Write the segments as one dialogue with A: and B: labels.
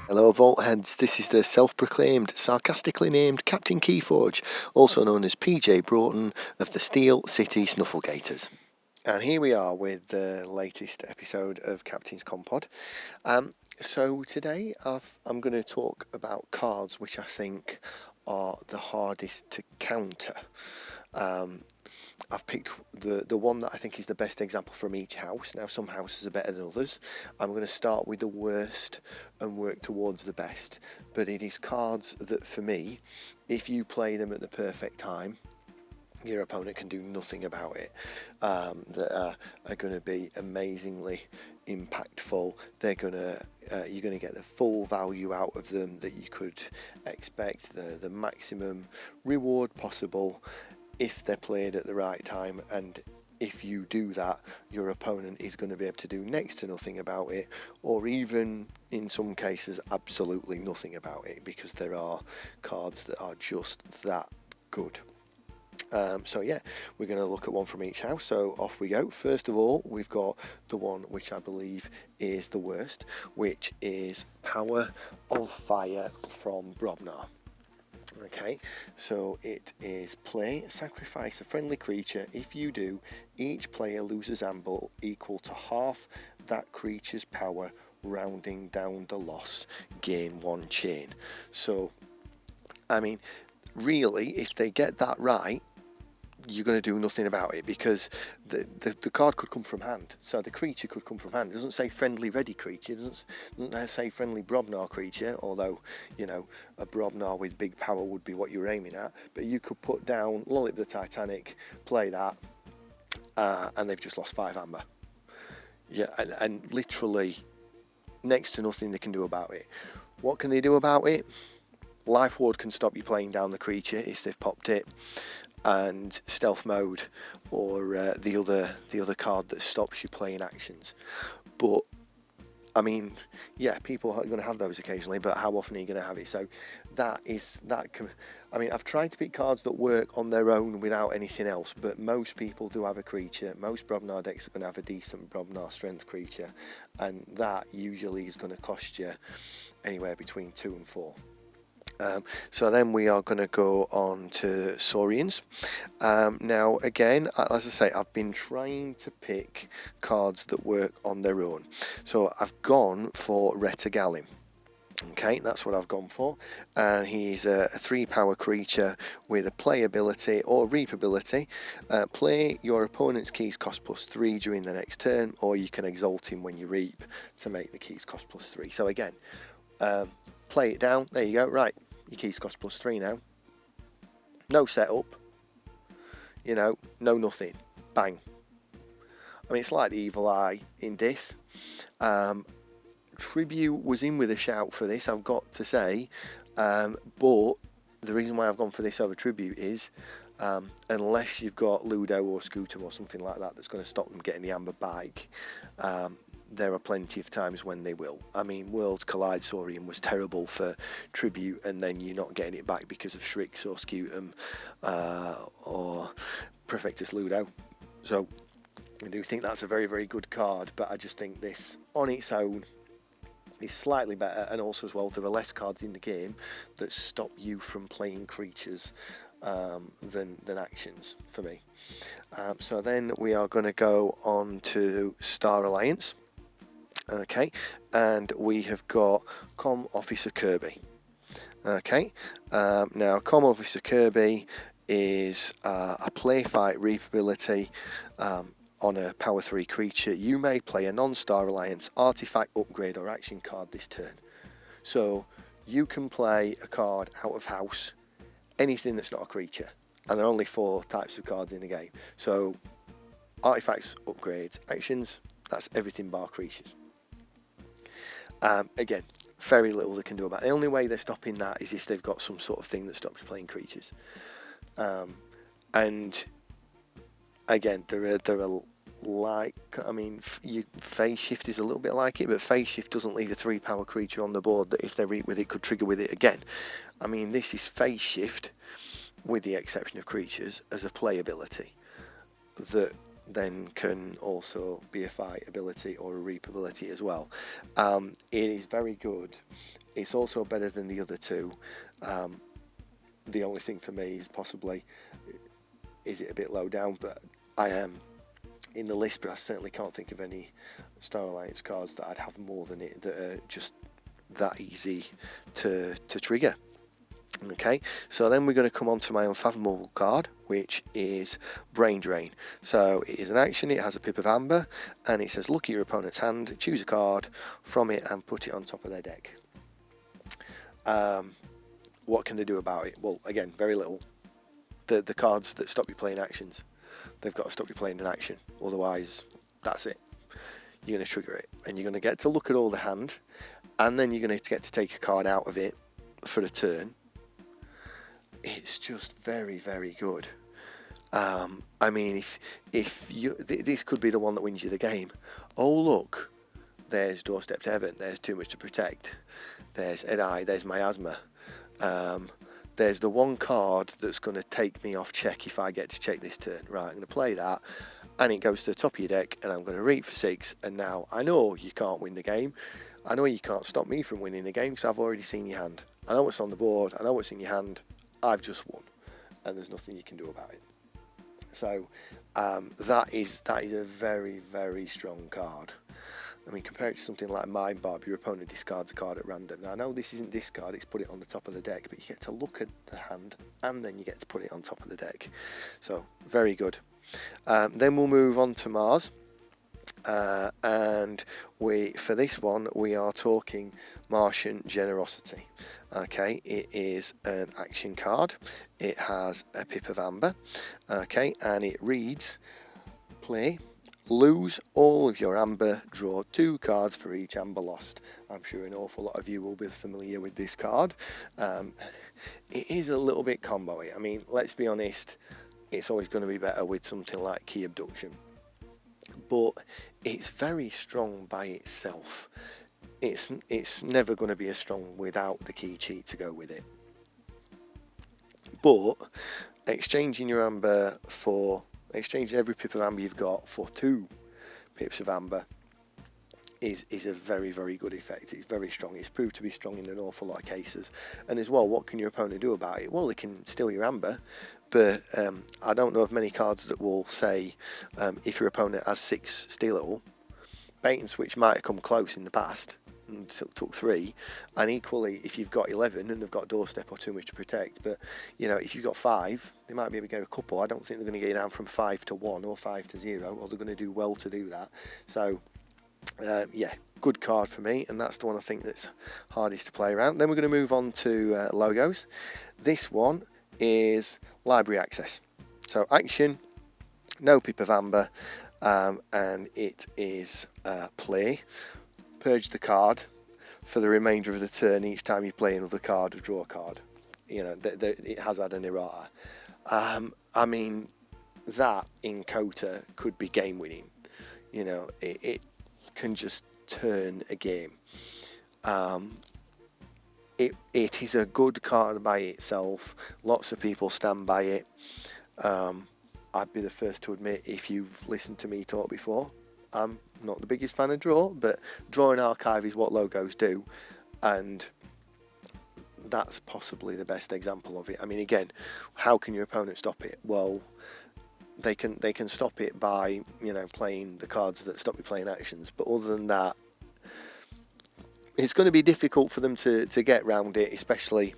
A: Hello Vault Heads, this is the self-proclaimed, sarcastically named Captain KeyForge, also known as PJ Broughton of the Steel City Snufflegators. And here we are with the latest episode of Captain's Commpod. So today I'm going to talk about cards which I think are the hardest to counter. I've picked the one that I think is the best example from each house. Now, some houses are better than others. I'm going to start with the worst and work towards the best. But it is cards that, for me, if you play them at the perfect time, your opponent can do nothing about it. That are going to be amazingly impactful. They're you're going to get the full value out of them that you could expect, the maximum reward possible, if they're played at the right time. And if you do that, your opponent is going to be able to do next to nothing about it, or even in some cases absolutely nothing about it, because there are cards that are just that good. So yeah, we're going to look at one from each house, so off we go. First of all, we've got the one which I believe is the worst, which is Power of Fire from Brobnar. Okay, so it is play, sacrifice a friendly creature. If you do, each player loses amble equal to half that creature's power, rounding down the loss, gain one chain. So, I mean, really, if they get that right, you're going to do nothing about it, because the card could come from hand. So the creature could come from hand. It doesn't say friendly ready creature. It doesn't say friendly Brobnar creature, although, you know, a Brobnar with big power would be what you're aiming at. But you could put down Lollip the Titanic, play that, and they've just lost 5 amber. Yeah, and literally next to nothing they can do about it. What can they do about it? Life Ward can stop you playing down the creature if they've popped it, and Stealth Mode, or the other card that stops you playing actions. But I mean, yeah, people are going to have those occasionally, but how often are you going to have it? So I mean, I've tried to pick cards that work on their own without anything else, but most people do have a creature. Most Brobnar decks are going to have a decent Brobnar strength creature, and that usually is going to cost you anywhere between 2 and 4. So then we are going to go on to Saurians. Now again, as I say, I've been trying to pick cards that work on their own. So I've gone for Retagalim. Okay, that's what I've gone for. And he's a 3-power creature with a play ability or reap ability. Play your opponent's keys cost +3 during the next turn, or you can exalt him when you reap to make the keys cost +3. So again, play it down. There you go. Right, your keys cost +3 now. No setup. You know, no nothing. Bang. I mean, it's like the Evil Eye in this. Tribute was in with a shout for this, I've got to say. But the reason why I've gone for this over Tribute is, unless you've got Ludo or Scooter or something like that that's going to stop them getting the Amber Bike, there are plenty of times when they will. I mean, Worlds Collide Saurian was terrible for Tribute, and then you're not getting it back because of Shrix or Scutum or Perfectus Ludo. So I do think that's a very, very good card, but I just think this on its own is slightly better, and also as well, there are less cards in the game that stop you from playing creatures than actions for me. So then we are going to go on to Star Alliance. Okay, and we have got Comm Officer Kirby. Okay, now Comm Officer Kirby is a play fight reap ability on a power 3 creature. You may play a non-Star Alliance artifact, upgrade, or action card this turn. So you can play a card out of house, anything that's not a creature, and there are only 4 types of cards in the game. So artifacts, upgrades, actions, that's everything bar creatures. Again, very little they can do about it. The only way they're stopping that is if they've got some sort of thing that stops you playing creatures. And again, there are like, I mean, Phase Shift is a little bit like it, but Phase Shift doesn't leave a 3-power creature on the board that if they reap with it could trigger with it again. I mean, this is Phase Shift, with the exception of creatures, as a play ability that then can also be a fight ability or a reap ability as well. It is very good. It's also better than the other two. The only thing for me is possibly, is it a bit low down, but I am in the list, but I certainly can't think of any Star Alliance cards that I'd have more than it, that are just that easy to trigger. Okay, so then we're going to come on to my Unfathomable card, which is Brain Drain. So it is an action, it has a pip of amber, and it says look at your opponent's hand, choose a card from it and put it on top of their deck. What can they do about it? Well, again, very little. The cards that stop you playing actions, they've got to stop you playing an action, otherwise that's it. You're going to trigger it, and you're going to get to look at all the hand, and then you're going to get to take a card out of it for a turn. It's just very, very good. I mean, if you this could be the one that wins you the game. Oh look, there's Doorstep to Heaven. There's Too Much to Protect. There's Ed-Eye. There's Miasma. There's the one card that's going to take me off check if I get to check this turn. Right, I'm going to play that, and it goes to the top of your deck, and I'm going to reap for 6. And now I know you can't win the game. I know you can't stop me from winning the game because I've already seen your hand. I know what's on the board. I know what's in your hand. I've just won, and there's nothing you can do about it. So that is a very, very strong card. I mean, compare it to something like Mind Barb, your opponent discards a card at random. Now, I know this isn't discard, it's put it on the top of the deck, but you get to look at the hand, and then you get to put it on top of the deck. So, very good. Then we'll move on to Mars. And for this one, we are talking Martian Generosity. Okay, it is an action card. It has a pip of amber. Okay, and it reads, play, lose all of your amber, draw 2 cards for each amber lost. I'm sure an awful lot of you will be familiar with this card. It is a little bit combo-y. I mean, let's be honest, it's always going to be better with something like Key Abduction. But it's very strong by itself. It's never going to be as strong without the key cheat to go with it. But exchanging your amber exchanging every pip of amber you've got for 2 pips of amber is a very, very good effect. It's very strong. It's proved to be strong in an awful lot of cases. And as well, what can your opponent do about it? Well, they can steal your amber, but I don't know of many cards that will say if your opponent has 6, steal it all. Bait and switch might have come close in the past and took 3, and equally if you've got 11 and they've got Doorstep or Too Much to Protect, but you know, if you've got 5, they might be able to get a couple. I don't think they're going to get you down from 5 to 1 or 5 to 0, or they're going to do well to do that. So yeah, good card for me, and that's the one I think that's hardest to play around. Then we're going to move on to logos. This one is Library Access. So action, no pip of amber, and it is play, purge the card for the remainder of the turn. Each time you play another card or draw a card, you know, it has had an errata. I mean, that in Kota could be game winning. You know, it can just turn a game. It is a good card by itself. Lots of people stand by it. I'd be the first to admit, if you've listened to me talk before, I'm not the biggest fan of draw, but drawing archive is what logos do, and that's possibly the best example of it. I mean, again, how can your opponent stop it? Well, they can stop it by, you know, playing the cards that stop you playing actions, but other than that, it's going to be difficult for them to get round it, especially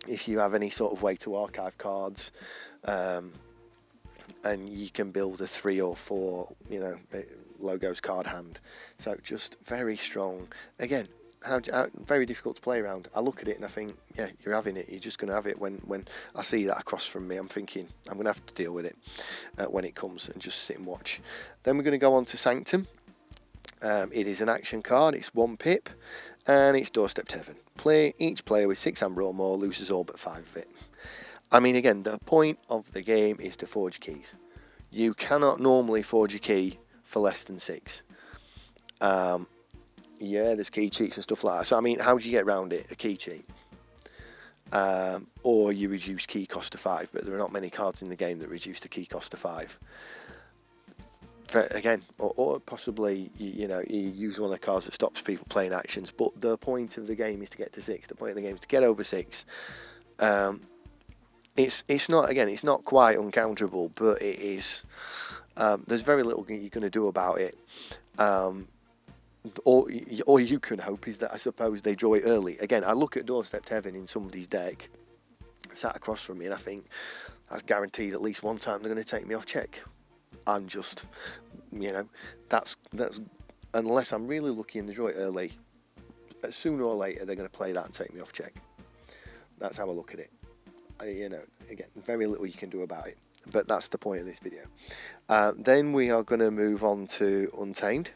A: if you have any sort of way to archive cards, and you can build a 3 or 4, you know, logos card hand. So just very strong. Again, very difficult to play around. I look at it and I think, yeah, you're having it. You're just going to have it. When I see that across from me, I'm thinking I'm going to have to deal with it when it comes, and just sit and watch. Then we're going to go on to Sanctum. It is an action card. It's 1 pip, and it's Doorstep to Heaven. Each player with 6 amber or more loses all but 5 of it. I mean, again, the point of the game is to forge keys. You cannot normally forge a key for less than 6. Yeah, there's key cheats and stuff like that. So, I mean, how do you get around it? A key cheat. Or you reduce key cost to 5, but there are not many cards in the game that reduce the key cost to 5. again, or possibly you use one of the cards that stops people playing actions. But the point of the game is to get to 6. The point of the game is to get over 6. It's not quite uncounterable, but it is. There's very little you're going to do about it. All you can hope is that, I suppose, they draw it early. Again, I look at Doorstep Heaven in somebody's deck, sat across from me, and I think that's guaranteed at least one time they're going to take me off check. And just, that's unless I'm really lucky and they draw it early, sooner or later they're going to play that and take me off check. That's how I look at it. Again, very little you can do about it. But that's the point of this video. Then we are going to move on to Untamed.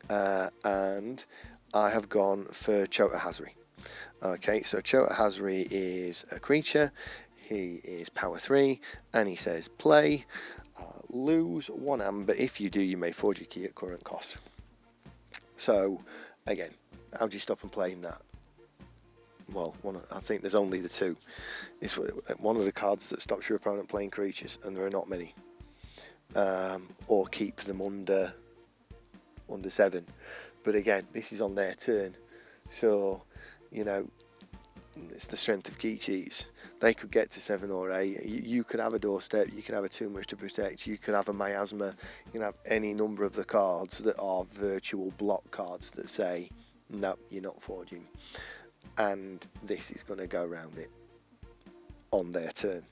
A: And I have gone for Chota Hazri. Okay, so Chota Hazri is a creature. He is power 3, and he says play, lose 1 amber. If you do, you may forge your key at current cost. So, again, how do you stop them playing that? Well, I think there's only the 2. It's one of the cards that stops your opponent playing creatures, and there are not many. Or keep them under 7. But again, this is on their turn. So, it's the strength of key cheats. They could get to 7 or 8. You could have a Doorstep, you could have a Too Much to Protect, you could have a Miasma, you can have any number of the cards that are virtual block cards that say, no, you're not forging. And this is going to go around it on their turn.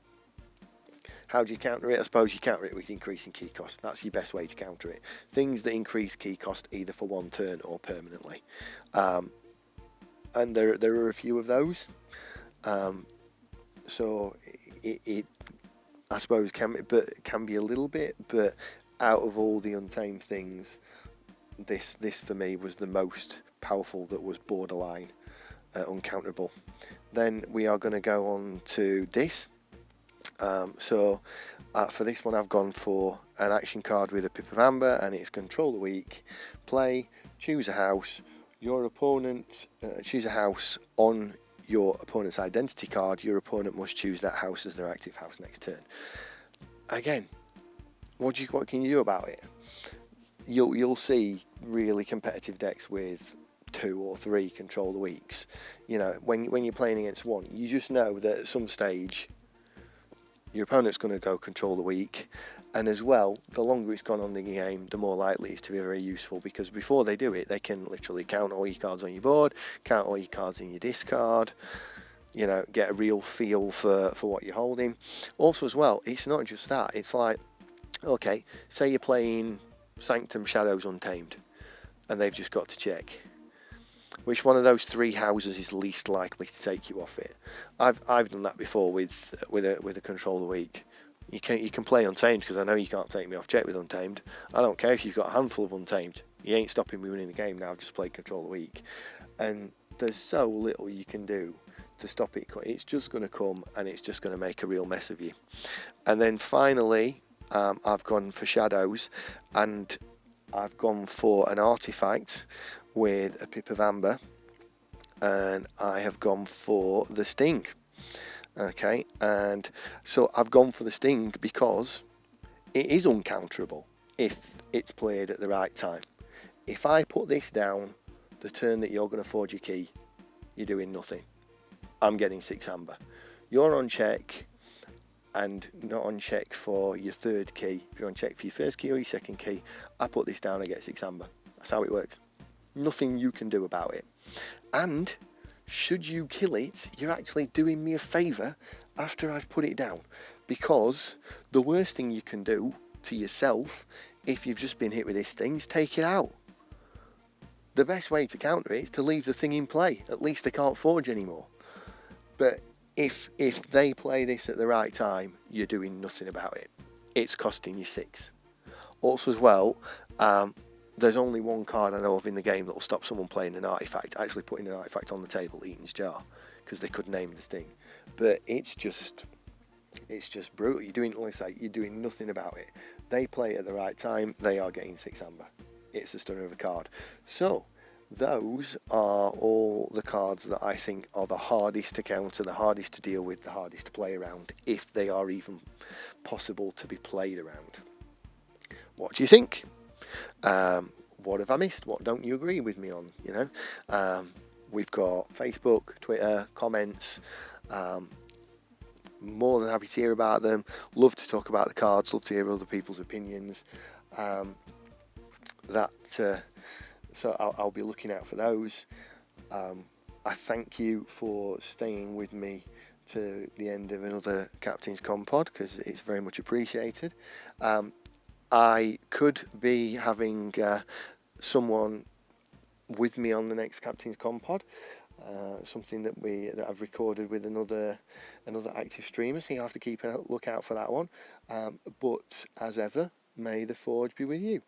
A: How do you counter it? I suppose you counter it with increasing key cost. That's your best way to counter it. Things that increase key cost either for 1 turn or permanently. And there are a few of those. So it I suppose can be a little bit, but out of all the Untamed things, this for me was the most powerful that was borderline uncounterable. Then we are going to go on to this. For this one I've gone for an action card with a Pip of Amber, and it's Control the Weak. Play, choose a house. Your opponent, choose a house on your opponent's identity card. Your opponent must choose that house as their active house next turn. Again, what can you do about it? You'll see really competitive decks with 2 or 3 Control the Weaks. When you're playing against one, you just know that at some stage your opponent's going to go Control the Weak, and as well, the longer it's gone on the game, the more likely it's to be very useful, because before they do it, they can literally count all your cards on your board, count all your cards in your discard, get a real feel for what you're holding. Also as well, it's not just that, it's like, okay, say you're playing Sanctum, Shadows, Untamed, and they've just got to check. Which one of those 3 houses is least likely to take you off it? I've done that before with a Control the Weak. You can play Untamed, because I know you can't take me off check with Untamed. I don't care if you've got a handful of Untamed. You ain't stopping me winning the game now. Just play Control the Weak, and there's so little you can do to stop it. It's just going to come, and it's just going to make a real mess of you. And then finally, I've gone for Shadows, and I've gone for an artifact with a Pip of Amber, and I have gone for the Sting. Okay, and so I've gone for the Sting because it is uncounterable if it's played at the right time. If I put this down the turn that you're going to forge your key, you're doing nothing. I'm getting 6 amber. You're on check and not on check for your 3rd key. If you're on check for your 1st key or your 2nd key, I put this down and get 6 amber. That's how it works. Nothing you can do about it. And should you kill it, you're actually doing me a favour after I've put it down, because the worst thing you can do to yourself if you've just been hit with this thing is take it out. The best way to counter it is to leave the thing in play. At least they can't forge anymore. But if they play this at the right time, you're doing nothing about it. It's costing you 6. Also as well, there's only one card I know of in the game that will stop someone playing an artifact, actually putting an artifact on the table, Eaton's Jar, because they could name this thing. But it's just brutal. You're doing nothing about it. They play it at the right time, they are getting 6 amber. It's a stunner of a card. So those are all the cards that I think are the hardest to counter, the hardest to deal with, the hardest to play around, if they are even possible to be played around. what do you think? What have I missed? What don't you agree with me on? We've got Facebook, Twitter, comments. More than happy to hear about them. Love to talk about the cards. Love to hear other people's opinions. So I'll be looking out for those. I thank you for staying with me to the end of another Captain's Commpod, because it's very much appreciated. I could be having someone with me on the next Captain's Commpod, something that I've recorded with another active streamer, so you'll have to keep a lookout for that one. But as ever, may the forge be with you.